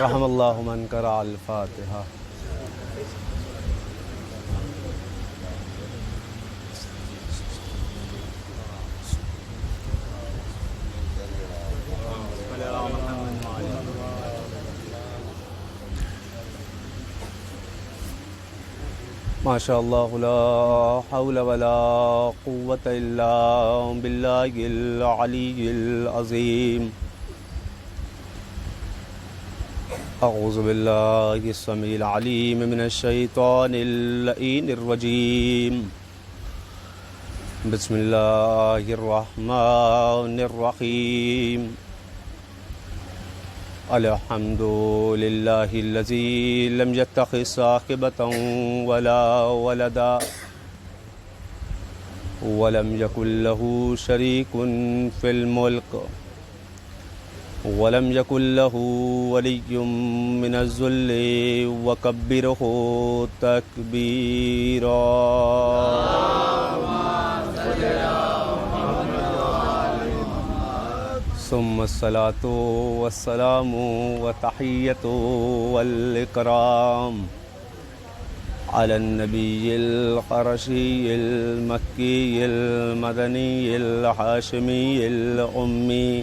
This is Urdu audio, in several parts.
رحم اللہ من قرأ الفاتحہ۔ ماشاء اللہ لا حول ولا قوة الا باللہ العلی العظیم۔ اعوذ باللہ السمیع العلیم من الشیطان اللعین الرجیم۔ بسم اللہ الرحمن الرحیم۔ الحمد للہ الذی لم یتخذ صاحبۃ ولا ولدا ولم یکن لہ شریک فی الملک ولم یکن لہ ولی من الذل وکبرہ تکبیرا۔ ثم الصلاة والسلام والتحیۃ والاکرام علی النبی القرشی المکی المدنی الحاشمی الامی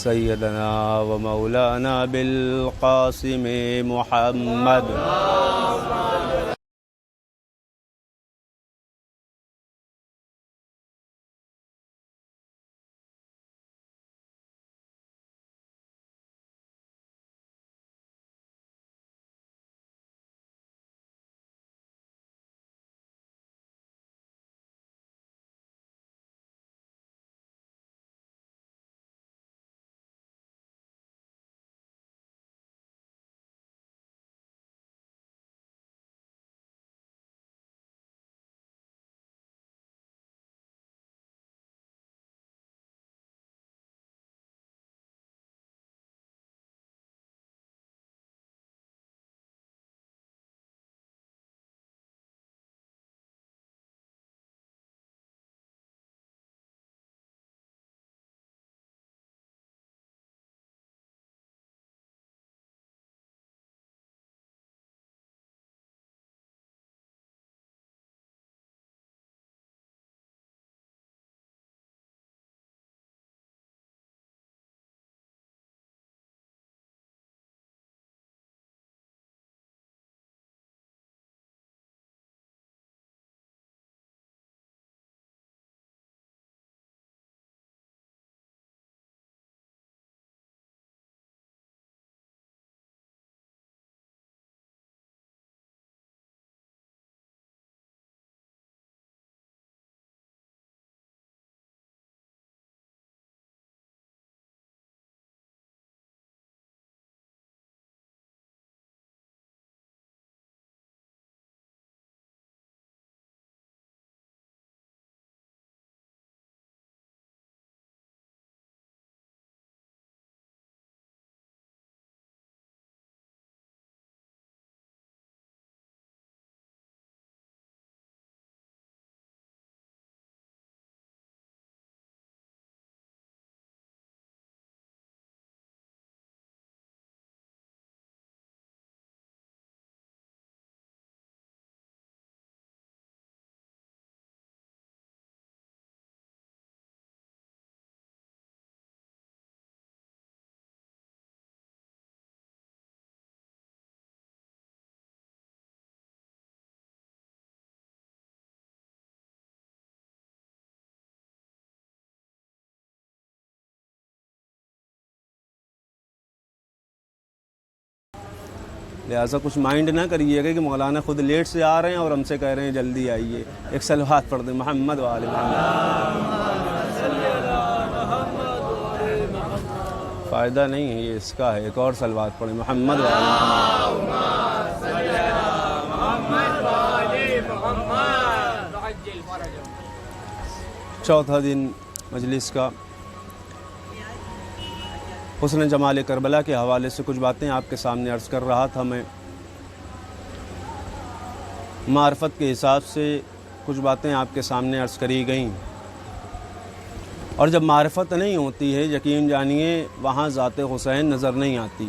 سیدنا و مولانا بالقاسم محمد۔ لہٰذا کچھ مائنڈ نہ کریے گا کہ مولانا خود لیٹ سے آ رہے ہیں اور ہم سے کہہ رہے ہیں جلدی آئیے۔ ایک صلوات پڑھ دیں محمد و آل محمد۔ فائدہ نہیں ہے، یہ اس کا ہے، ایک اور صلوات پڑھیں محمد و آل محمد۔ چوتھا دن مجلس کا حسن جمال کربلا کے حوالے سے کچھ باتیں آپ کے سامنے عرض کر رہا تھا میں۔ معرفت کے حساب سے کچھ باتیں آپ کے سامنے عرض کری گئیں، اور جب معرفت نہیں ہوتی ہے یقین جانیے وہاں ذات حسین نظر نہیں آتی۔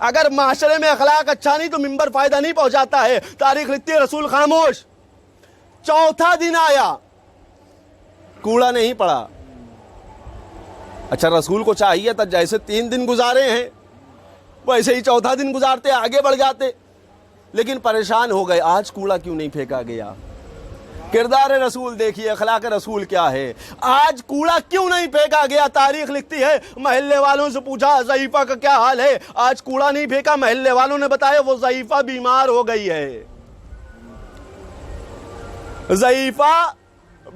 اگر معاشرے میں اخلاق اچھا نہیں تو منبر فائدہ نہیں پہنچاتا ہے. تاریخ لکھتی ہے رسول خاموش. چوتھا دن آیا, کوڑا نہیں پڑا. اچھا رسول کو چاہیے تھا جیسے 3 دن گزارے ہیں ویسے ہی چوتھا دن گزارتے, آگے بڑھ جاتے, لیکن پریشان ہو گئے آج کوڑا کیوں نہیں پھینکا گیا. کردار رسول دیکھیے, اخلاق رسول کیا ہے. آج کوڑا کیوں نہیں پھینکا گیا؟ تاریخ لکھتی ہے محلے والوں سے پوچھا ضعیفہ کا کیا حال ہے, آج کوڑا نہیں پھینکا. محلے والوں نے بتایا وہ ضعیفہ بیمار ہو گئی ہے. ضعیفہ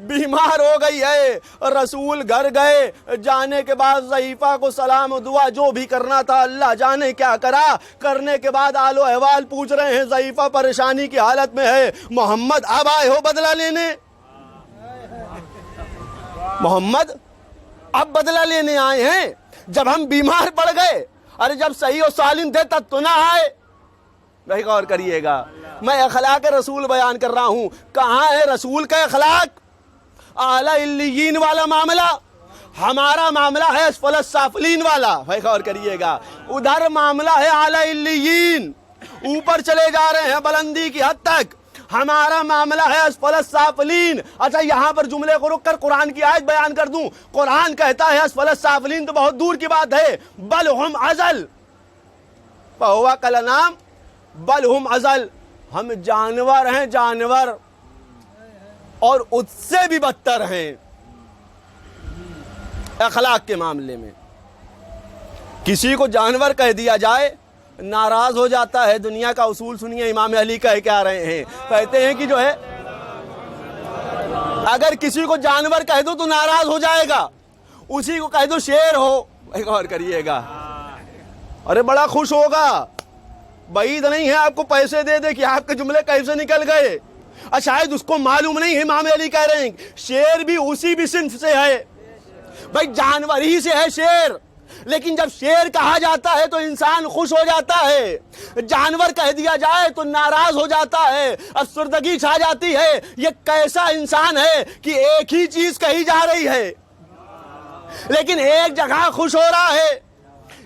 بیمار ہو گئی ہے. رسول گھر گئے, جانے کے بعد ضعیفہ کو سلام و دعا جو بھی کرنا تھا اللہ جانے کیا کرا. کرنے کے بعد آل و احوال پوچھ رہے ہیں, ضعیفہ پریشانی کی حالت میں ہے. محمد اب آئے ہو بدلہ لینے؟ محمد اب بدلہ لینے آئے ہیں؟ جب ہم بیمار پڑ گئے, ارے جب صحیح و سالم تھے تب تو نہ آئے. بھائی غور کریے گا, میں اخلاق رسول بیان کر رہا ہوں. کہاں ہے رسول کا اخلاق؟ اعلیٰ علیین والا معاملہ, ہمارا معاملہ ہے اسفل السافلین والا. بھائی غور کریے گا, ادھر معاملہ ہے اعلیٰ علیین, اوپر چلے جا رہے ہیں بلندی کی حد تک. ہمارا معاملہ ہے اسفل السافلین. اچھا یہاں پر جملے کو رک کر قرآن کی آیت بیان کر دوں. قرآن کہتا ہے اسفل السافلین تو بہت دور کی بات ہے. بل ہم ازل فہو کالانعام بل ہم ازل, ہم جانور ہیں, جانور, اور اس سے بھی بدتر ہیں اخلاق کے معاملے میں. کسی کو جانور کہہ دیا جائے ناراض ہو جاتا ہے. دنیا کا اصول سنیے, امام علی کہہ کے آ رہے ہیں, کہتے ہیں کہ جو ہے اگر کسی کو جانور کہہ دو تو ناراض ہو جائے گا, اسی کو کہہ دو شیر ہو, غور کریے گا, ارے بڑا خوش ہوگا. بعید نہیں ہے آپ کو پیسے دے دے کہ آپ کے جملے کیسے نکل گئے. شاید اس کو معلوم نہیں ہے, امام علی کہہ رہے ہیں شیر بھی اسی بھی صنف سے ہے. بھائی جانور ہی سے ہے شیر, لیکن جب شیر کہا جاتا ہے تو انسان خوش ہو جاتا ہے. جانور کہہ دیا جائے تو ناراض ہو جاتا ہے, افسردگی چھا جاتی ہے. یہ کیسا انسان ہے کہ ایک ہی چیز کہی جا رہی ہے لیکن ایک جگہ خوش ہو رہا ہے,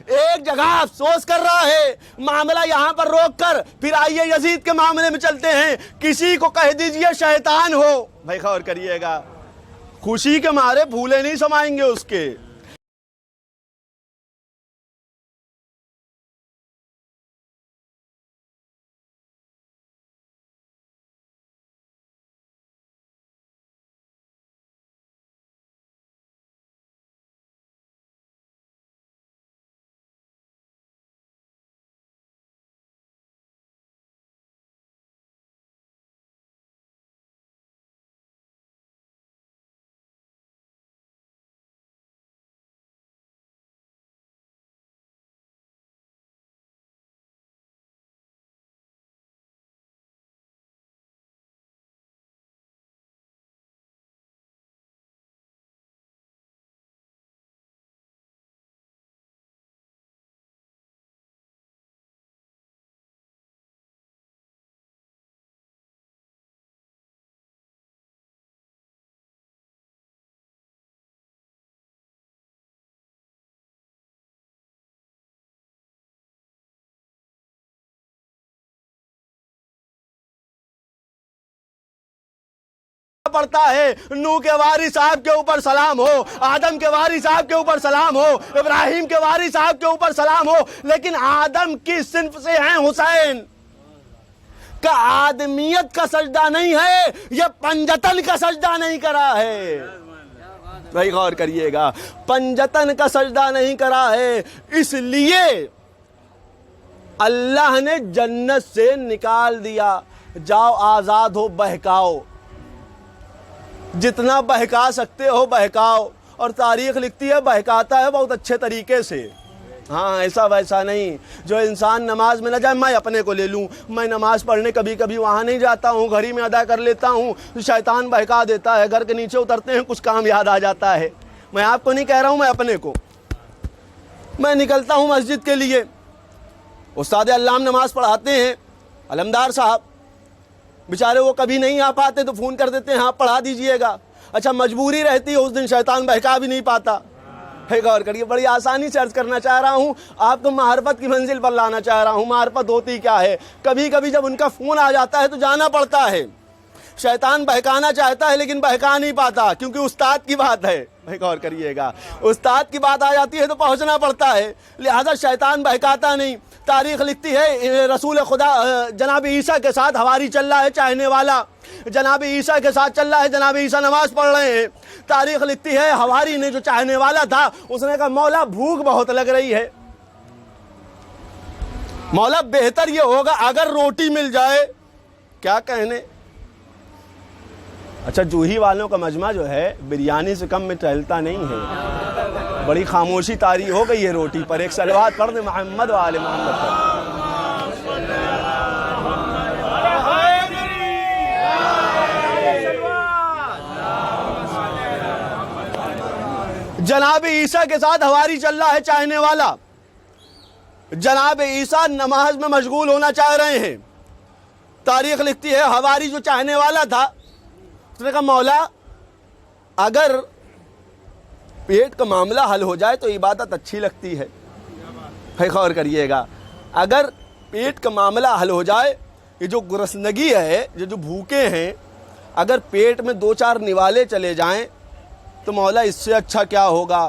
ایک جگہ افسوس کر رہا ہے. معاملہ یہاں پر روک کر پھر آئیے یزید کے معاملے میں چلتے ہیں. کسی کو کہہ دیجئے شیطان ہو, بھائی غور کریے گا, خوشی کے مارے پھولے نہیں سمائیں گے اس کے. پڑتا ہے نوح کے وارث صاحب کے اوپر سلام ہو, آدم کے وارث صاحب کے اوپر سلام ہو, ابراہیم کے وارث صاحب کے اوپر سلام ہو, لیکن آدم کی صنف سے ہیں حسین. کا آدمیت کا سجدہ نہیں ہے, یہ پنجتن کا سجدہ نہیں کرا ہے. بھائی غور کریے گا, پنجتن کا سجدہ نہیں کرا ہے. اس لیے اللہ نے جنت سے نکال دیا, جاؤ آزاد ہو, بہکاؤ, جتنا بہکا سکتے ہو بہکاؤ. اور تاریخ لکھتی ہے بہکاتا ہے بہت اچھے طریقے سے. ہاں ایسا ویسا نہیں جو انسان نماز میں نہ جائے. میں اپنے کو لے لوں, میں نماز پڑھنے کبھی کبھی وہاں نہیں جاتا ہوں, گھر ہی میں ادا کر لیتا ہوں. شیطان بہکا دیتا ہے, گھر کے نیچے اترتے ہیں کچھ کام یاد آ جاتا ہے. میں آپ کو نہیں کہہ رہا ہوں, میں اپنے کو, میں نکلتا ہوں مسجد کے لیے, استاد علام نماز پڑھاتے ہیں, علمدار صاحب بیچارے وہ کبھی نہیں آ پاتے تو فون کر دیتے ہیں, ہاں پڑھا دیجئے گا. اچھا مجبوری رہتی ہے اس دن, شیطان بہکا بھی نہیں پاتا. ہے غور کریے، بڑی آسانی سے عرض کرنا چاہ رہا ہوں، آپ کو معرفت کی منزل پر لانا چاہ رہا ہوں۔ معرفت ہوتی کیا ہے؟ کبھی کبھی جب ان کا فون آ جاتا ہے تو جانا پڑتا ہے۔ شیطان بہکانا چاہتا ہے لیکن بہکا نہیں پاتا، کیونکہ استاد کی بات ہے۔ بھائی غور کریے گا، استاد کی بات آ جاتی ہے تو پہنچنا پڑتا ہے، لہذا شیطان بہکاتا نہیں۔ تاریخ لکھتی ہے رسول خدا جناب عیسیٰ کے ساتھ حواری چل رہا ہے، چاہنے والا جناب عیسیٰ کے ساتھ چل رہا ہے، جناب عیسیٰ نماز پڑھ رہے ہیں۔ تاریخ لکھتی ہے حواری نے، جو چاہنے والا تھا، اس نے کہا مولا بھوک بہت لگ رہی ہے، مولا بہتر یہ ہوگا اگر روٹی مل جائے۔ کیا کہنے؟ اچھا جوہی والوں کا مجمع جو ہے بریانی سے کم میں ٹہلتا نہیں ہے، بڑی خاموشی طاری ہو گئی ہے روٹی پر۔ ایک صلوات پڑھ دیں محمد و آل محمد پر۔ جناب عیسیٰ کے ساتھ حواری چل رہا ہے، چاہنے والا جناب عیسیٰ نماز میں مشغول ہونا چاہ رہے ہیں۔ تاریخ لکھتی ہے حواری جو چاہنے والا تھا، اس نے کہا مولا اگر پیٹ کا معاملہ حل ہو جائے تو عبادت اچھی لگتی ہے۔ بھائی غور کریے گا، اگر پیٹ کا معاملہ حل ہو جائے، یہ جو گرسنگی ہے، جو بھوکے ہیں، اگر پیٹ میں 2-4 نوالے چلے جائیں تو مولا اس سے اچھا کیا ہوگا۔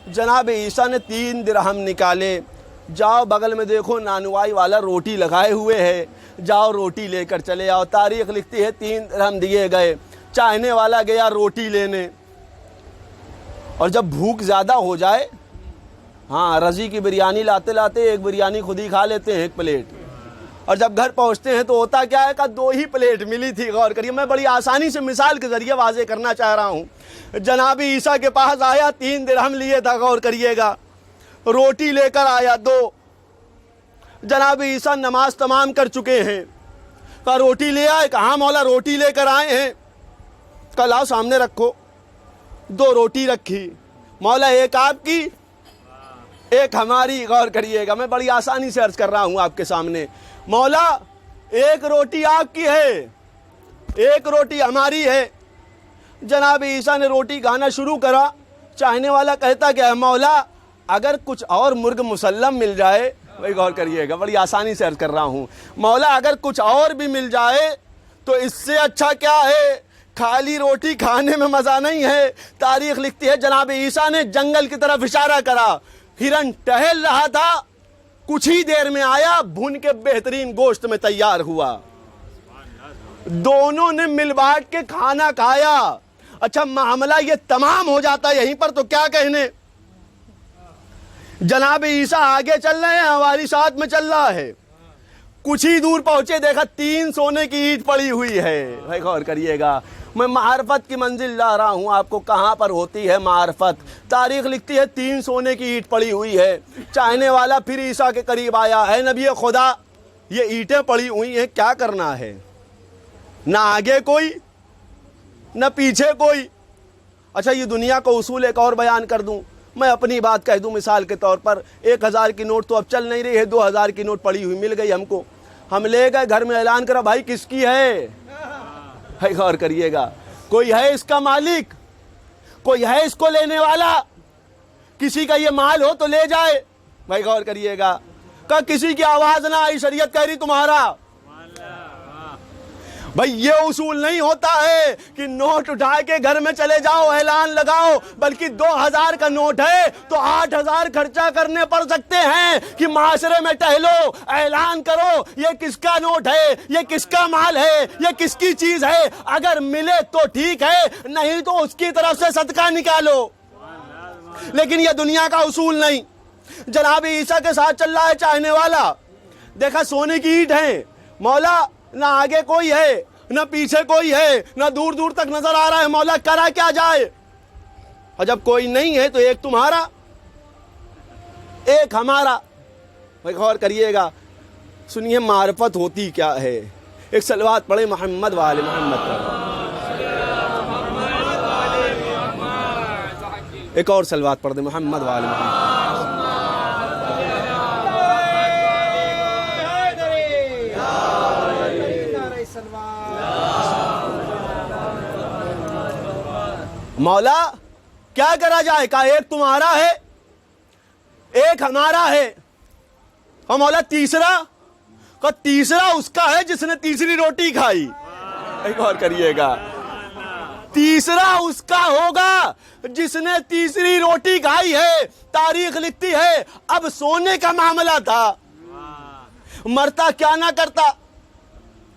جناب عیسیٰ نے 3 درہم نکالے، جاؤ بغل میں دیکھو نانوائی والا روٹی لگائے ہوئے ہے، جاؤ روٹی لے کر چلے آؤ۔ تاریخ لکھتی ہے 3 درہم دیے گئے، چاہنے والا گیا روٹی لینے، اور جب بھوک زیادہ ہو جائے، ہاں رضی کی بریانی لاتے لاتے ایک بریانی خود ہی کھا لیتے ہیں، 1 پلیٹ، اور جب گھر پہنچتے ہیں تو ہوتا کیا ہے کہ 2 ہی پلیٹ ملی تھی۔ غور کریے، میں بڑی آسانی سے مثال کے ذریعے واضح کرنا چاہ رہا ہوں۔ جناب عیسیٰ کے پاس آیا، 3 درہم لیے تھا، غور کریے گا، روٹی لے کر آیا 2۔ جناب عیسیٰ نماز تمام کر چکے ہیں، کہا روٹی لے آئے؟ کہاں مولا روٹی لے کر آئے ہیں۔ کہا لاؤ سامنے رکھو۔ 2 روٹی رکھی، مولا ایک آپ کی ایک ہماری۔ غور کریے گا، میں بڑی آسانی سے عرض کر رہا ہوں آپ کے سامنے، مولا ایک روٹی آپ کی ہے، ایک روٹی ہماری ہے۔ جناب عیسیٰ نے روٹی کھانا شروع کرا، چاہنے والا کہتا کہ مولا اگر کچھ اور مرغ مسلم مل جائے۔ بھائی غور کریے گا، بڑی آسانی سے عرض کر رہا ہوں، مولا اگر کچھ اور بھی مل جائے تو اس سے اچھا کیا ہے، خالی روٹی کھانے میں مزہ نہیں ہے۔ تاریخ لکھتی ہے جناب عیسیٰ نے جنگل کی طرف اشارہ کرا، ہرن ٹہل رہا تھا، کچھ ہی دیر میں آیا، بھن کے بہترین گوشت میں تیار ہوا، دونوں نے مل بانٹ کے کھانا کھایا۔ اچھا معاملہ یہ تمام ہو جاتا یہیں پر تو کیا کہنے۔ جناب عیسیٰ آگے چل رہے ہیں، ہماری ساتھ میں چل رہا ہے، کچھ ہی دور پہنچے، دیکھا 3 سونے کی اینٹ پڑی ہوئی ہے۔ بھائی غور کریے گا، میں معرفت کی منزل لا رہا ہوں آپ کو، کہاں پر ہوتی ہے معرفت۔ تاریخ لکھتی ہے 3 سونے کی اینٹ پڑی ہوئی ہے۔ چاہنے والا پھر عیسیٰ کے قریب آیا، اے نبی خدا یہ اینٹیں پڑی ہوئی ہیں، کیا کرنا ہے؟ نہ آگے کوئی نہ پیچھے کوئی۔ اچھا یہ دنیا کو اصول ایک اور بیان کر دوں، میں اپنی بات کہہ دوں مثال کے طور پر، 1000 کی نوٹ تو اب چل نہیں رہی ہے، 2000 کی نوٹ پڑی ہوئی مل گئی ہم کو، ہم لے گئے گھر میں، اعلان کرا بھائی کس کی ہے۔ بھائی غور کریے گا، کوئی ہے اس کا مالک، کوئی ہے اس کو لینے والا، کسی کا یہ مال ہو تو لے جائے۔ بھائی غور کریے گا، کہ کسی کی آواز نہ آئی، شریعت کہہ رہی تمہارا۔ بھائی یہ اصول نہیں ہوتا ہے کہ نوٹ اٹھا کے گھر میں چلے جاؤ اعلان لگاؤ، بلکہ 2000 کا نوٹ ہے تو 8000 خرچہ کرنے پڑ سکتے ہیں کہ معاشرے میں ٹہلو، اعلان کرو یہ کس کا نوٹ ہے، یہ کس کا مال ہے، یہ کس کی چیز ہے، اگر ملے تو ٹھیک ہے، نہیں تو اس کی طرف سے صدقہ نکالو۔ لیکن یہ دنیا کا اصول نہیں۔ جناب عیسیٰ کے ساتھ چل رہا ہے چاہنے والا، دیکھا سونے کی اینٹ ہے، مولا نہ آگے کوئی ہے نہ پیچھے کوئی ہے، نہ دور دور تک نظر آ رہا ہے، مولا کرا کیا جائے۔ اور جب کوئی نہیں ہے تو ایک تمہارا ایک ہمارا۔ بھائی غور کریے گا، سنیے معرفت ہوتی کیا ہے۔ ایک صلوات پڑھیں محمد و آل محمد پر، ایک اور صلوات پڑھ دیں محمد و آل محمد۔ مولا کیا کرا جائے، کہا ایک تمہارا ہے ایک ہمارا ہے اور مولا تیسرا اس کا ہے جس نے تیسری روٹی کھائی. ایک اور کریے گا, تیسرا اس کا ہوگا جس نے تیسری روٹی کھائی ہے. تاریخ لکھتی ہے اب سونے کا معاملہ تھا, مرتا کیا نہ کرتا.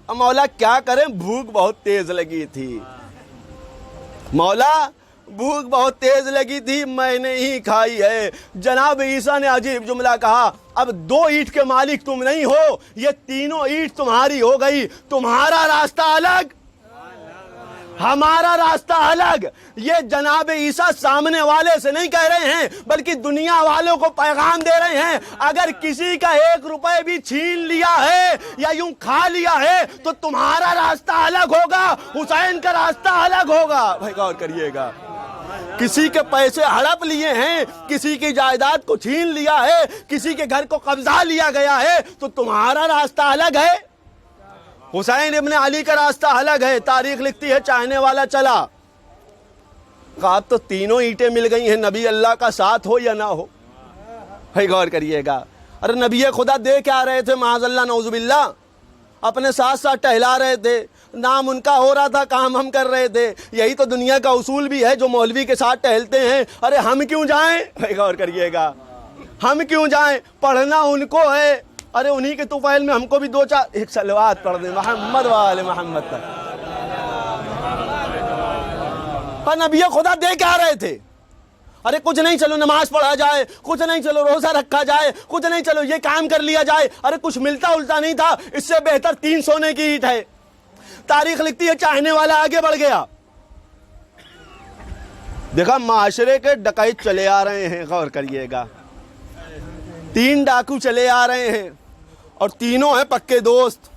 مولا کیا کریں, بھوک بہت تیز لگی تھی, مولا بھوک بہت تیز لگی تھی, میں نے ہی کھائی ہے. جناب عیسیٰ نے عجیب جملہ کہا, اب 2 اینٹ کے مالک تم نہیں ہو, یہ تینوں اینٹ تمہاری ہو گئی. تمہارا راستہ الگ, ہمارا راستہ الگ. یہ جناب عیسیٰ سامنے والے سے نہیں کہہ رہے ہیں بلکہ دنیا والوں کو پیغام دے رہے ہیں. اگر کسی کا 1 روپے بھی چھین لیا ہے یا یوں کھا لیا ہے تو تمہارا راستہ الگ ہوگا, حسین کا راستہ الگ ہوگا. بھائی غور کریے گا, کسی کے پیسے ہڑپ لیے ہیں, کسی کی جائیداد کو چھین لیا ہے, کسی کے گھر کو قبضہ لیا گیا ہے تو تمہارا راستہ الگ ہے, حسین ابن علی کا راستہ الگ ہے. تاریخ لکھتی ہے چاہنے والا چلا, کہا اب تو تینوں اینٹیں مل گئی ہیں, نبی اللہ کا ساتھ ہو یا نہ ہو. بھائی غور کریے گا, ارے نبی خدا دے کیا رہے تھے, معاذ اللہ نعوذ باللہ, اپنے ساتھ ساتھ ٹہلا رہے تھے, نام ان کا ہو رہا تھا, کام ہم کر رہے تھے. یہی تو دنیا کا اصول بھی ہے, جو مولوی کے ساتھ ٹہلتے ہیں, ارے ہم کیوں جائیں. بھائی غور کریے گا, ہم کیوں جائیں, پڑھنا ان کو ہے, ارے انہی کے طفیل میں ہم کو بھی 2-4 ایک صلوات پڑھ دیں محمد وآل محمد تک. پر نبی خدا دے کیا رہے تھے, ارے کچھ نہیں چلو نماز پڑھا جائے, کچھ نہیں چلو روزہ رکھا جائے, کچھ نہیں چلو یہ کام کر لیا جائے. ارے کچھ ملتا الٹا نہیں تھا, اس سے بہتر 3 سونے کی اینٹ ہے. تاریخ لکھتی ہے چاہنے والا آگے بڑھ گیا, دیکھا معاشرے کے ڈکیت چلے آ رہے ہیں. غور کریے گا, 3 ڈاکو چلے آ رہے ہیں اور تینوں ہیں پکے دوست.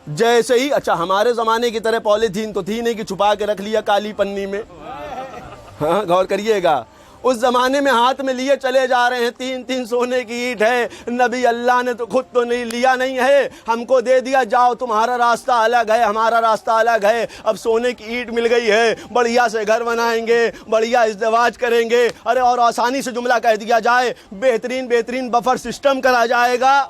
جیسے ہی, اچھا ہمارے زمانے کی طرح پولیتھین تو تھی نہیں کہ چھپا کے رکھ لیا کالی پنی میں, ہاں غور کریے گا, اس زمانے میں ہاتھ میں لیے چلے جا رہے ہیں. 3 سونے کی اینٹ ہے, نبی اللہ نے تو خود تو نہیں لیا نہیں ہے, ہم کو دے دیا, جاؤ تمہارا راستہ الگ ہے, ہمارا راستہ الگ ہے. اب سونے کی اینٹ مل گئی ہے, بڑھیا سے گھر بنائیں گے, بڑھیا ازدواج کریں گے. ارے اور آسانی سے جملہ کہہ دیا جائے, بہترین بفر سسٹم کرا جائے گا.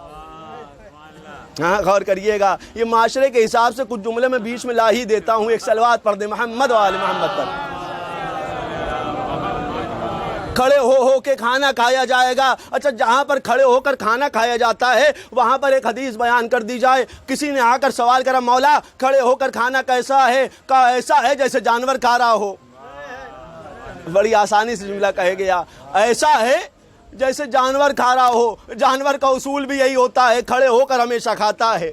ہاں غور کریے گا, یہ معاشرے کے حساب سے کچھ جملے میں بیچ میں لا ہی دیتا ہوں. ایک صلوات پڑھ دیں محمد وآل محمد پر. کھڑے ہو کے کھانا کھایا جائے گا. اچھا جہاں پر کھڑے ہو کر کھانا کھایا جاتا ہے وہاں پر ایک حدیث بیان کر دی جائے. کسی نے آ کر سوال کرا, مولا کھڑے ہو کر کھانا کیسا ہے, کہا ایسا ہے جیسے جانور کھا رہا ہو. بڑی آسانی سے جملہ کہے گیا, ایسا ہے جیسے جانور کھا رہا ہو. جانور کا اصول بھی یہی ہوتا ہے, کھڑے ہو کر ہمیشہ کھاتا ہے.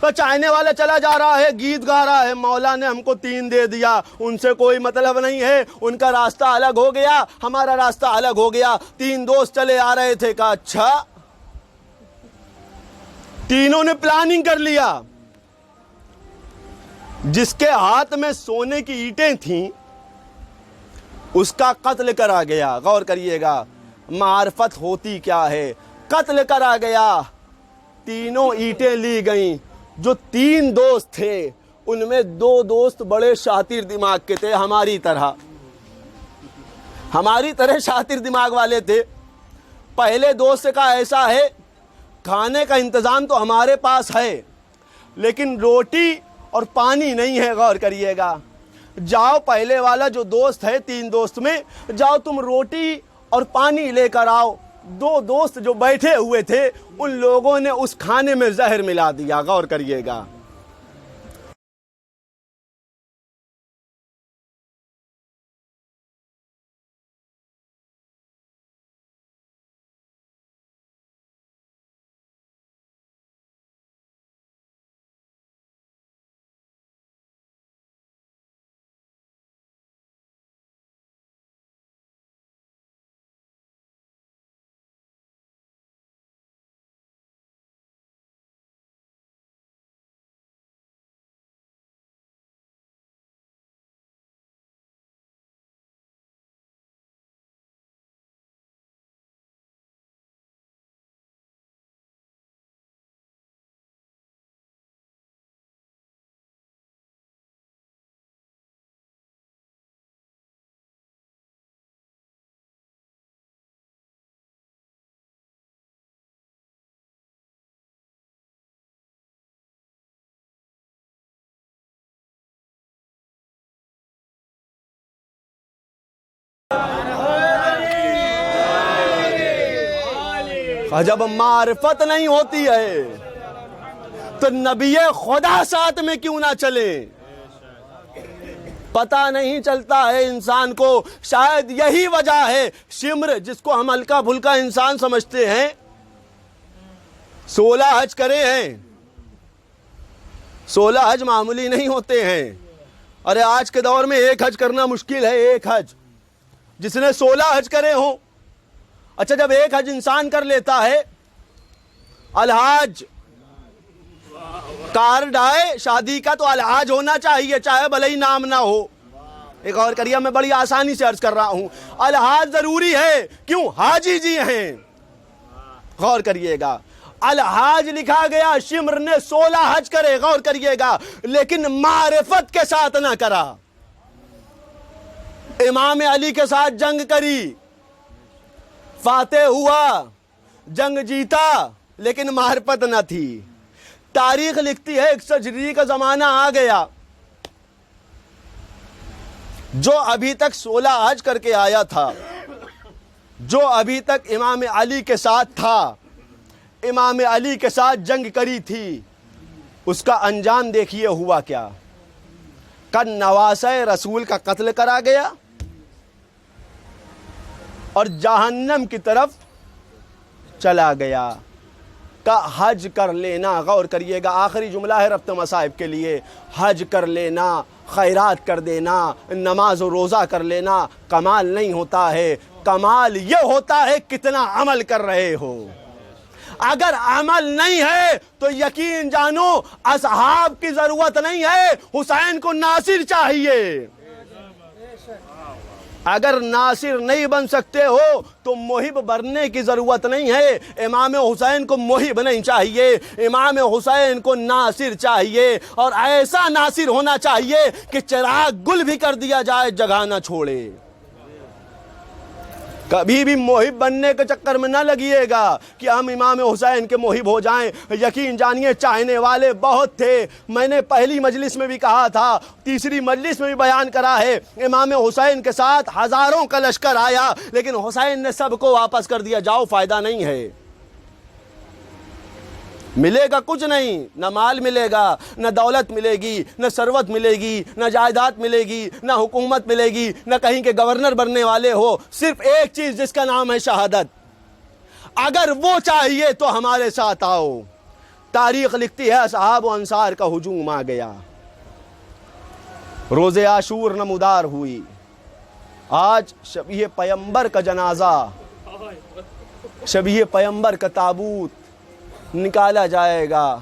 تو چاہنے والا چلا جا رہا ہے, گیت گا رہا ہے, مولا نے ہم کو 3 دے دیا, ان سے کوئی مطلب نہیں ہے, ان کا راستہ الگ ہو گیا, ہمارا راستہ الگ ہو گیا. 3 دوست چلے آ رہے تھے, کہا اچھا, تینوں نے پلاننگ کر لیا. جس کے ہاتھ میں سونے کی اینٹیں تھیں اس کا قتل کرا گیا. غور کریے گا, معرفت ہوتی کیا ہے, قتل کرا گیا. تینوں اینٹیں لی گئیں. جو 3 دوست تھے ان میں 2 دوست بڑے شاطر دماغ کے تھے, ہماری طرح شاطر دماغ والے تھے. پہلے دوست سے کہا ایسا ہے, کھانے کا انتظام تو ہمارے پاس ہے لیکن روٹی اور پانی نہیں ہے. غور کریے گا, جاؤ پہلے والا جو دوست ہے 3 دوست میں, جاؤ تم روٹی اور پانی لے کر آؤ. 2 دوست جو بیٹھے ہوئے تھے ان لوگوں نے اس کھانے میں زہر ملا دیا. غور کریے گا, اور جب معرفت نہیں ہوتی ہے تو نبی خدا ساتھ میں کیوں نہ چلے؟ پتہ نہیں چلتا ہے انسان کو. شاید یہی وجہ ہے شمر جس کو ہم ہلکا پھلکا انسان سمجھتے ہیں 16 حج کرے ہیں. 16 حج معمولی نہیں ہوتے ہیں. ارے آج کے دور میں ایک حج کرنا مشکل ہے. ایک حج جس نے 16 حج کرے ہوں. اچھا جب ایک حج انسان کر لیتا ہے, الحاج کارڈ آئے شادی کا تو الحاج ہونا چاہیے چاہے بھلے ہی نام نہ ہو. ایک اور کریے, میں بڑی آسانی سے عرض کر رہا ہوں, الحاج ضروری ہے. کیوں؟ حاجی جی ہیں. غور کریے گا, الحاج لکھا گیا, شمر نے 16 حج کرے. غور کریے گا, لیکن معرفت کے ساتھ نہ کرا. امام علی کے ساتھ جنگ کری, فاتح ہوا, جنگ جیتا, لیکن معرفت نہ تھی. تاریخ لکھتی ہے 100 ہجری کا زمانہ آ گیا, جو ابھی تک 16 حج کر کے آیا تھا, جو ابھی تک امام علی کے ساتھ تھا, امام علی کے ساتھ جنگ کری تھی, اس کا انجام دیکھیے ہوا کیا. کہ نواسہ رسول کا قتل کرا گیا اور جہنم کی طرف چلا گیا. کا حج کر لینا, غور کریے گا, آخری جملہ ہے ربط مصائب کے لیے, حج کر لینا, خیرات کر دینا, نماز و روزہ کر لینا کمال نہیں ہوتا ہے. کمال یہ ہوتا ہے کتنا عمل کر رہے ہو. اگر عمل نہیں ہے تو یقین جانو اصحاب کی ضرورت نہیں ہے, حسین کو ناصر چاہیے. اگر ناصر نہیں بن سکتے ہو تو محب بننے کی ضرورت نہیں ہے. امام حسین کو محب نہیں چاہیے, امام حسین کو ناصر چاہیے, اور ایسا ناصر ہونا چاہیے کہ چراغ گل بھی کر دیا جائے جگہ نہ چھوڑے. کبھی بھی محب بننے کے چکر میں نہ لگیے گا کہ ہم امام حسین کے محب ہو جائیں. یقین جانیے چاہنے والے بہت تھے. میں نے پہلی مجلس میں بھی کہا تھا, تیسری مجلس میں بھی بیان کرا ہے, امام حسین کے ساتھ ہزاروں کا لشکر آیا, لیکن حسین نے سب کو واپس کر دیا. جاؤ, فائدہ نہیں ہے, ملے گا کچھ نہیں. نہ مال ملے گا, نہ دولت ملے گی, نہ ثروت ملے گی, نہ جائیداد ملے گی, نہ حکومت ملے گی, نہ کہیں کے گورنر بننے والے ہو. صرف ایک چیز جس کا نام ہے شہادت. اگر وہ چاہیے تو ہمارے ساتھ آؤ. تاریخ لکھتی ہے اصحاب و انصار کا ہجوم آ گیا, روز عاشور نمودار ہوئی. آج شبیہ پیمبر کا جنازہ, شبیہ پیمبر کا تابوت نکالا جائے گا.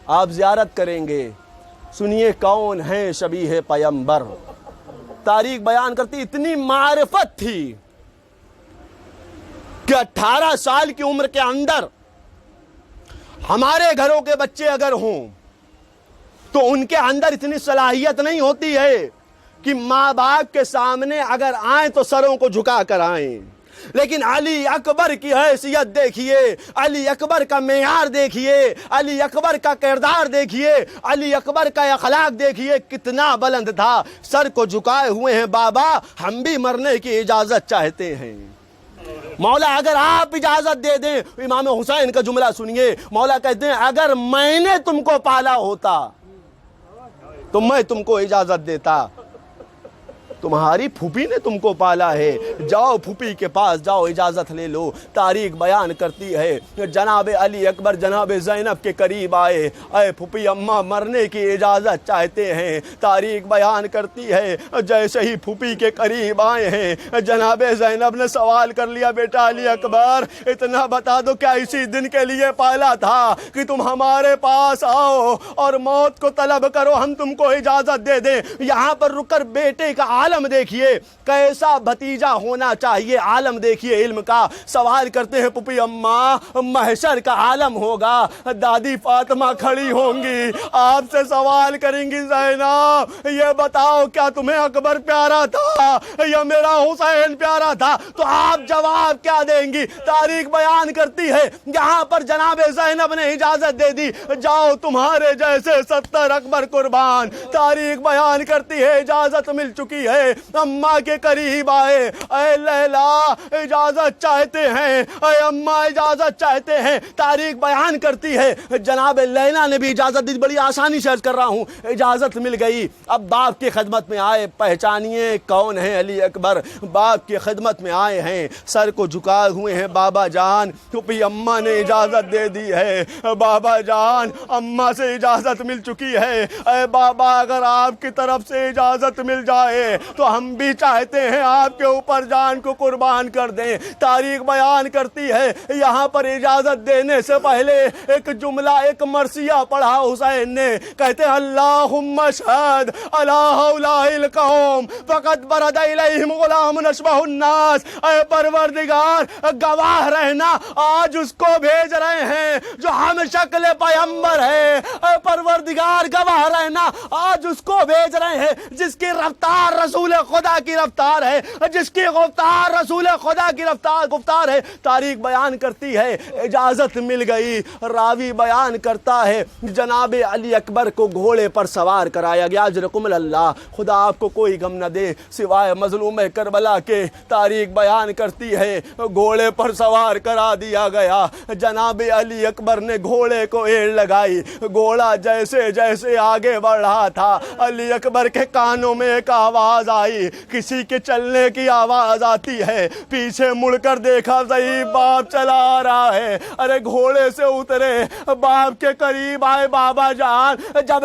آپ زیارت کریں گے, سنیے کون ہیں شبیہ پیمبر. تاریخ بیان کرتی اتنی معرفت تھی کہ 18 سال کی عمر کے اندر ہمارے گھروں کے بچے اگر ہوں تو ان کے اندر اتنی صلاحیت نہیں ہوتی ہے کہ ماں باپ کے سامنے اگر آئیں تو سروں کو جھکا کر آئیں. لیکن علی اکبر کی حیثیت دیکھیے, علی اکبر کا معیار دیکھیے, علی اکبر کا کردار دیکھیے, علی اکبر کا اخلاق دیکھیے کتنا بلند تھا. سر کو جھکائے ہوئے ہیں, بابا ہم بھی مرنے کی اجازت چاہتے ہیں. مولا اگر آپ اجازت دے دیں, امام حسین کا جملہ سنیے, مولا کہتے ہیں اگر میں نے تم کو پالا ہوتا تو میں تم کو اجازت دیتا. تمہاری پھوپھی نے تم کو پالا ہے, جاؤ پھوپھی کے پاس جاؤ, اجازت لے لو. تاریخ بیان کرتی ہے جناب علی اکبر جناب زینب کے قریب آئے, اے پھوپھی اماں مرنے کی اجازت چاہتے ہیں. تاریخ بیان کرتی ہے جیسے ہی پھوپھی کے قریب آئے ہیں جناب زینب نے سوال کر لیا, بیٹا علی اکبر اتنا بتا دو کیا اسی دن کے لیے پالا تھا کہ تم ہمارے پاس آؤ اور موت کو طلب کرو, ہم تم کو اجازت دے دیں. یہاں پر رک کر بیٹے کا عالم دیکھیے کیسا بھتیجا ہونا چاہیے, عالم دیکھیے علم کا. سوال کرتے ہیں پھوپھی اماں محشر کا عالم ہوگا, دادی فاطمہ کھڑی ہوں گی, آپ سے سوال کریں گی زینب یہ بتاؤ کیا تمہیں اکبر پیارا تھا یا میرا حسین پیارا تھا, تو آپ جواب کیا دیں گی؟ تاریخ بیان کرتی ہے یہاں پر جناب زینب نے اجازت دے دی, جاؤ تمہارے جیسے 70 اکبر قربان. تاریخ بیان کرتی ہے اجازت مل چکی ہے, ہے اماں کے قریب آئے. اے لیلا اجازت چاہتے ہیں, اے اماں اجازت چاہتے ہیں. تاریخ بیان کرتی ہے جناب لیلا نے بھی اجازت دی. بڑی آسانی سے عرض کر رہا ہوں, اجازت مل گئی. اب باپ کی خدمت میں آئے. پہچانیے کون ہیں علی اکبر. باپ کی خدمت میں آئے ہیں, سر کو جھکائے ہوئے ہیں. بابا جان کیونکہ اماں نے اجازت دے دی ہے. بابا جان اماں سے اجازت مل چکی ہے. اے بابا اگر آپ کی طرف سے اجازت مل جائے تو ہم بھی چاہتے ہیں آپ کے اوپر جان کو قربان کر دیں. تاریخ بیان کرتی ہے یہاں پر اجازت دینے سے پہلے ایک جملہ, ایک مرثیہ پڑھا حسین نے. کہتے ہیں اللہم اشہد علی ہؤلاء القوم فقد برد الیہم غلام اشبہ الناس. اے پروردگار گواہ رہنا, آج اس کو بھیج رہے ہیں جو ہم شکل پیمبر ہے. اے پروردگار گواہ رہنا, آج اس کو بھیج رہے ہیں جس کی رفتار رسول خدا کی رفتار ہے, جس کی گفتار رسول خدا کی گفتار ہے. تاریخ بیان کرتی ہے اجازت مل گئی. راوی بیان کرتا ہے جناب علی اکبر کو گھوڑے پر سوار کرایا گیا. اجرکم اللہ, خدا آپ کو کوئی غم نہ دے سوائے مظلوم کربلا کے. تاریخ بیان کرتی ہے گھوڑے پر سوار کرا دیا گیا. جناب علی اکبر نے گھوڑے کو ایڑ لگائی. گھوڑا جیسے جیسے آگے بڑھ رہا تھا علی اکبر کے کانوں میں ایک آواز آئی. کسی کے چلنے کی آواز آتی ہے. پیچھے مڑ کر دیکھا صحیح باپ چلا آ رہا ہے. ارے گھوڑے سے اترے, باپ کے قریب آئے. بابا جان جب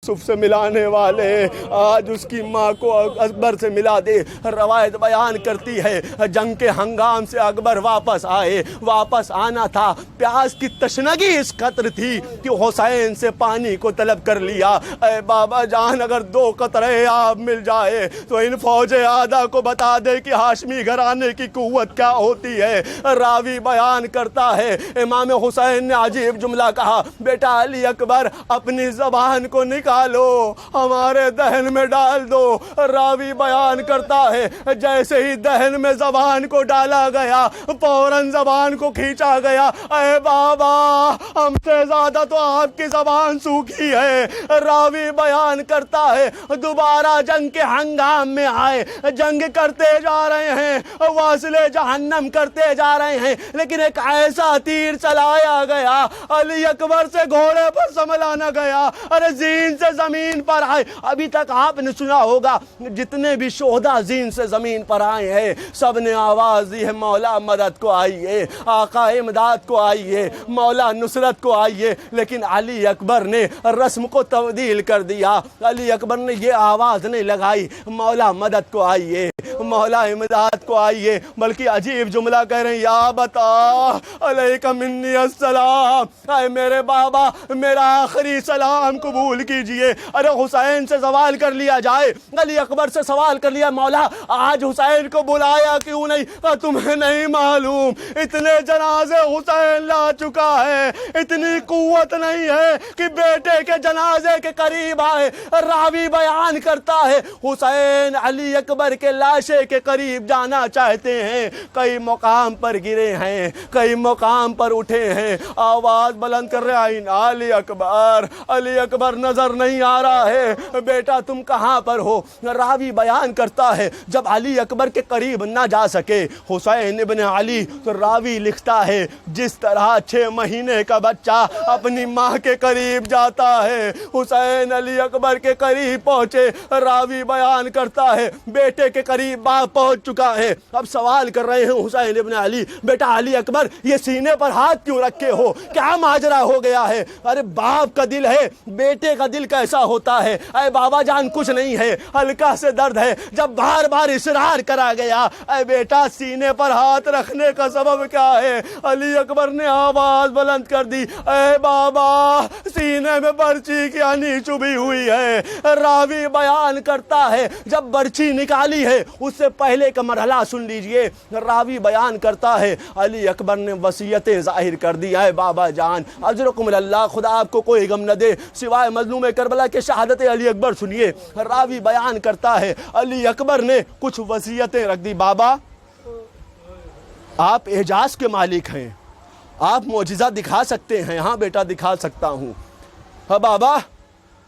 یوسف سے ملانے والے آج اس کی ماں کو اکبر سے ملا دے. روایت بیان کرتی ہے جنگ کے ہنگام سے اکبر واپس آئے. واپس آنا تھا, پیاس کی تشنگی اس قطر تھی کہ حسین سے پانی کو طلب کر لیا. اے بابا جان اگر 2 قطرے آب مل جائے تو ان فوج آدھا کو بتا دے کہ ہاشمی گھرانے کی قوت کیا ہوتی ہے. راوی بیان کرتا ہے امام حسین نے عجیب جملہ کہا, بیٹا علی اکبر اپنی زبان کو نکالو, ہمارے دہن میں ڈال دو. راوی بیان کرتا ہے جیسے ہی دہن میں زبان کو ڈالا گیا فوراً زبان کو کھینچا گیا. اے بابا ہم سے زیادہ تو آپ کی زبان سوکھی ہے. راوی بیان کرتا ہے دوبارہ جنگ کے ہنگام میں آئے. جنگ کرتے جا رہے ہیں, واصل جہنم کرتے جا رہے ہیں, لیکن ایک ایسا تیر چلایا گیا علی اکبر سے گھوڑے پر سنبھالا گیا. ارے زین سے زمین پر آئے. ابھی تک آپ نے سنا ہوگا جتنے بھی شہداء زین سے زمین پر آئے ہیں سب نے آواز دی ہے مولا مدد کو آئیے, آقا امداد کو آئیے, مولا نصرت کو آئیے. لیکن علی اکبر نے رسم کو تبدیل کر دیا. علی اکبر نے یہ آواز نہیں لگائی مولا مدد کو آئیے, مولا امداد کو آئیے, بلکہ عجیب جملہ کہہ رہے ہیں یا بتا علیک منی السلام. اے میرے بابا میرا آخری سلام قبول کیجئے. ارے حسین سے سوال کر لیا جائے, علی اکبر سے سوال کر لیا مولا آج حسین کو بلایا کیوں نہیں؟ تمہیں نہیں معلوم اتنے جنازے حسین لا چکا ہے, اتنی قوت نہیں ہے کہ بیٹے کے جنازے کے قریب آئے. راوی بیان کرتا ہے حسین علی اکبر کے لاشے کے قریب جانا چاہتے ہیں, کئی مقام پر گرے ہیں, کئی مقام پر اٹھے ہیں, آواز بلند کر رہے ہیں علی اکبر, علی اکبر نظر نہیں آ رہا ہے, بیٹا تم کہاں پر ہو؟ راوی بیان کرتا ہے جب علی اکبر کے قریب نہ جا سکے حسین ابن علی تو راوی لکھتا ہے جس طرح 6 مہینے کا بچہ اپنی ماں کے قریب جاتا ہے حسین علی اکبر کے قریب پہنچے. راوی بیان کرتا ہے بیٹے کے قریب باپ پہنچ چکا ہے. اب سوال کر رہے ہیں حسین ابن علی, بیٹا علی اکبر یہ سینے پر ہاتھ کیوں رکھے ہو, کیا ماجرا ہو گیا ہے؟ ارے باپ کا دل ہے, بیٹے کا دل کیسا ہوتا ہے؟ اے بابا جان کچھ نہیں ہے, ہلکا سے درد ہے. جب بار بار اصرار کرا گیا, اے بیٹا سینے پر ہاتھ رکھنے کا سبب کیا ہے؟ علی اکبر نے آواز بلند کر دی, اے بابا سینے میں برچی کی انی چبھی ہوئی ہے. راوی بیان کرتا ہے جب برچی نکالی ہے اس سے پہلے کا مرحلہ سن لیجئے. راوی بیان کرتا ہے علی اکبر نے وصیتیں ظاہر کر دی. اے بابا جان اجرکم اللہ, خدا آپ کو کوئی غم نہ دے سوائے مظلوم کربلا کے شہادت علی اکبر. سنیے راوی بیان کرتا ہے علی اکبر نے کچھ وصیتیں رکھ دی. بابا آپ اعجاز کے مالک ہیں, آپ معجزہ دکھا سکتے ہیں. ہاں بیٹا دکھا سکتا ہوں. ہاں بابا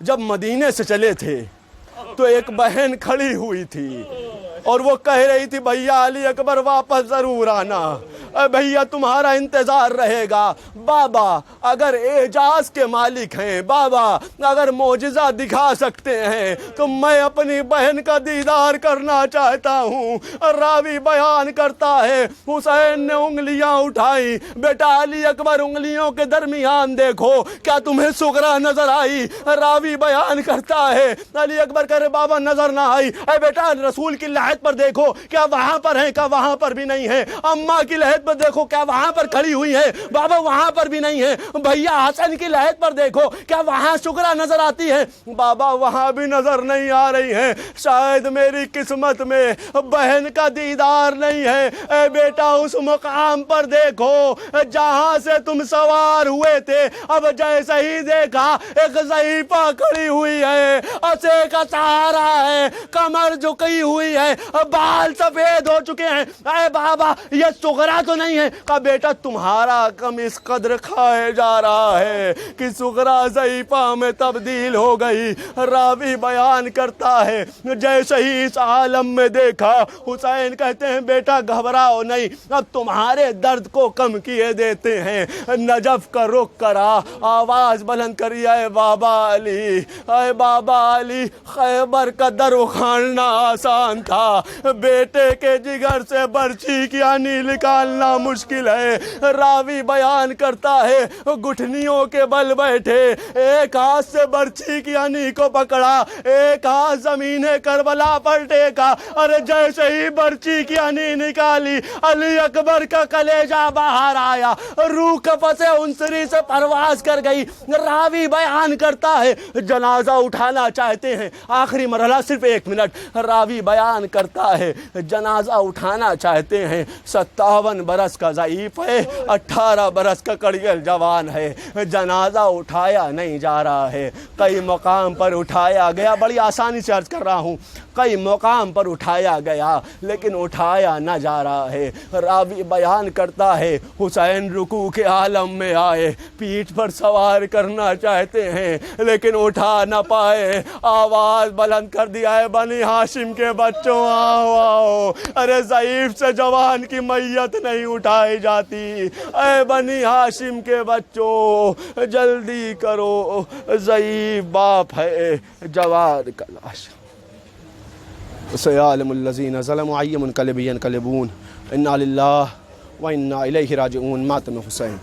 جب مدینے سے چلے تھے تو ایک بہن کھڑی ہوئی تھی اور وہ کہہ رہی تھی بھیا علی اکبر واپس ضرور آنا, اے بھیا تمہارا انتظار رہے گا. بابا اگر اعجاز کے مالک ہیں, بابا اگر معجزہ دکھا سکتے ہیں تو میں اپنی بہن کا دیدار کرنا چاہتا ہوں. راوی بیان کرتا ہے حسین نے انگلیاں اٹھائی. بیٹا علی اکبر انگلیوں کے درمیان دیکھو, کیا تمہیں سغرا نظر آئی؟ راوی بیان کرتا ہے علی اکبر کہہ رہے بابا نظر نہ آئی. اے بیٹا رسول کی لحد پر دیکھو, کیا وہاں پر ہیں؟ کیا وہاں پر بھی نہیں ہے. اماں کی لحد پر دیکھو, کیا وہاں پر کھڑی ہوئی ہے؟ بابا وہاں پر بھی نہیں ہے. بھیا حسن کی لحد پر دیکھو, کیا وہاں شکرہ نظر آتی ہے؟ بابا وہاں بھی نظر نہیں آ رہی ہے. شاید میری قسمت میں بہن کا دیدار نہیں ہے. اے بیٹا اس مقام پر دیکھو جہاں سے تم سوار ہوئے تھے. اب جیسے ہی دیکھا ایک ضعیفہ کھڑی ہوئی ہے, اسے کا سہارا ہے, کمر جھکی ہوئی ہے, بال سفید ہو چکے ہیں. اے بابا یہ سغرا تو نہیں ہے؟ کہا بیٹا تمہارا کم اس قدر کھائے جا رہا ہے کہ سغرا ضعیفہ میں تبدیل ہو گئی. راوی بیان کرتا ہے جیسے ہی اس عالم میں دیکھا حسین کہتے ہیں بیٹا گھبراؤ نہیں, اب تمہارے درد کو کم کیے دیتے ہیں. نجف کا رخ کرا, آواز بلند کری, اے بابا علی, اے بابا علی خیبر کا در اکھاڑنا آسان تھا, بیٹے کے جگر سے برچی کی انی نکالنا مشکل ہے. راوی بیان کرتا ہے گھٹنیوں کے بل بیٹھے, ایک ہاتھ سے برچی کی انی کو پکڑا, ایک ہاتھ زمین کربلا پر ٹیکا. ارے جیسے ہی برچی کی انی نکالی علی اکبر کا کلیجہ باہر آیا, روح کفس انصری سے پرواز کر گئی. راوی بیان کرتا ہے جنازہ اٹھانا چاہتے ہیں, آخری مرحلہ صرف 1 منٹ. راوی بیان کرتا ہے جنازہ اٹھانا چاہتے ہیں, 57 برس کا ضعیف ہے, 18 برس کا کڑیل جوان ہے. جنازہ اٹھایا نہیں جا رہا ہے. کئی مقام پر اٹھایا گیا, بڑی آسانی سے عرض کر رہا ہوں, کئی مقام پر اٹھایا گیا لیکن اٹھایا نہ جا رہا ہے. راوی بیان کرتا ہے حسین رکوع کے عالم میں آئے, پیٹھ پر سوار کرنا چاہتے ہیں لیکن اٹھا نہ پائے. آواز بلند کر دیا ہے بنی ہاشم کے بچوں آؤ آؤ, ارے ضعیف سے جوان کی میت نہیں اٹھائی جاتی. اے بنی ہاشم کے بچوں جلدی کرو, ضعیف باپ ہے, جوان کا لاش. سيعلم الذين ظلموا أي منقلب ينقلبون إنا لله وإنا إليه راجعون. ماتم حسين.